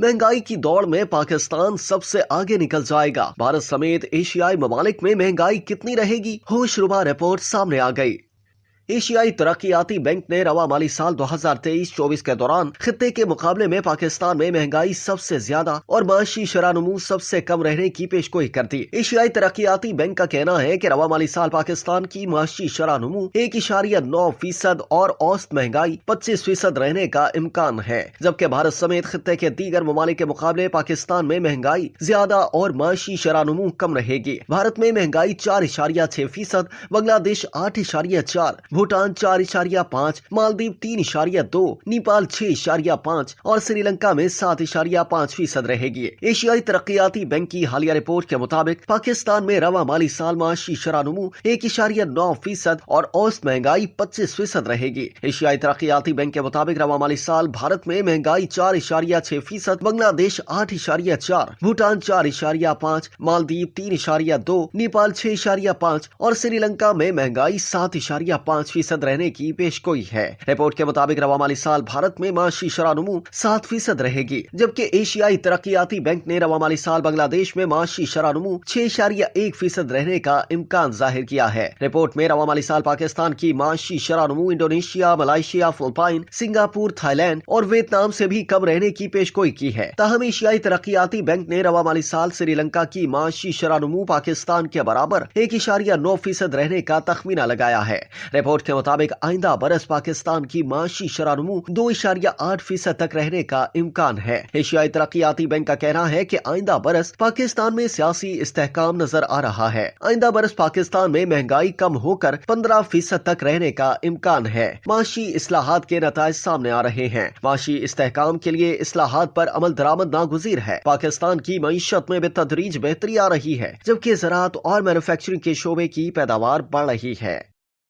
महंगाई की दौड़ में पाकिस्तान सबसे आगे निकल जाएगा। भारत समेत एशियाई ममालिक में महंगाई कितनी रहेगी? होशरुबा रिपोर्ट सामने आ गई। एशियाई तरक्याती बैंक ने रवा माली साल 2023-24 के दौरान खित्ते के मुकाबले में पाकिस्तान में महंगाई सबसे ज्यादा और माशी शरानमू सबसे कम रहने की पेशगोई कर दी। एशियाई तरक्याती बैंक का कहना है कि रवा माली साल पाकिस्तान की माशी शरानमू 1.9% और औसत महंगाई 25% रहने का इम्कान है, जबकि भारत समेत खित्ते के दीगर ममालिक के मुकाबले पाकिस्तान में महंगाई ज्यादा और माशी शरानमू कम रहेगी। भारत में महंगाई 4.6%, बांग्लादेश 8.4%, भूटान 4.5%, मालदीव 3.2%, नेपाल 6.5% और श्रीलंका में 7.5% रहेगी। एशियाई तरक्याती बैंक की हालिया रिपोर्ट के मुताबिक पाकिस्तान में रवा माली साल माशी शरानमू 1.9% और औसत महंगाई 25% रहेगी। एशियाई तरक्याती बैंक के मुताबिक रवा माली साल भारत में महंगाई 4.6%, बांग्लादेश 8.4%, भूटान 4.5%, मालदीव 3.2%, नेपाल 6.5% और श्रीलंका में महंगाई 7.5% रहने की पेशगोई है। रिपोर्ट के मुताबिक रवा माली साल भारत में माशी शरानमू 7% रहेगी, जबकि एशियाई तरक्याती बैंक ने रवा माली साल बांग्लादेश में माशी शरानमू 6.1% रहने का इम्कान जाहिर किया है। रिपोर्ट में रवा माली साल पाकिस्तान की माशी शरानमू Indonesia, Malaysia, Philippine, Singapore, Thailand और वियतनाम से भी कम रहने की पेशगोई की है। ताहम एशियाई तरक्याती बैंक ने रवा माली साल श्रीलंका की माशी शरानमू पाकिस्तान के बराबर 1.9% रहने का तखमीना लगाया है। रिपोर्ट के मुताबिक आइंदा बरस पाकिस्तान की माशी शरानमू 2.8% तक रहने का इम्कान है। एशियाई तरक्याती बैंक का कहना है कि आइंदा बरस पाकिस्तान में सियासी इस्तेहकाम नजर आ रहा है। आइंदा बरस पाकिस्तान में महंगाई कम होकर 15% तक रहने का इम्कान है। माशी इस्लाहात के नताइज सामने आ रहे हैं। माशी इस्तेहकाम के लिए इस्लाहात पर अमल दरामद नागुज़ीर है। पाकिस्तान की मईशत में बेतदरीज बेहतरी आ रही है, जबकि ज़राअत और मैन्युफैक्चरिंग के शोबे की पैदावार बढ़ रही है।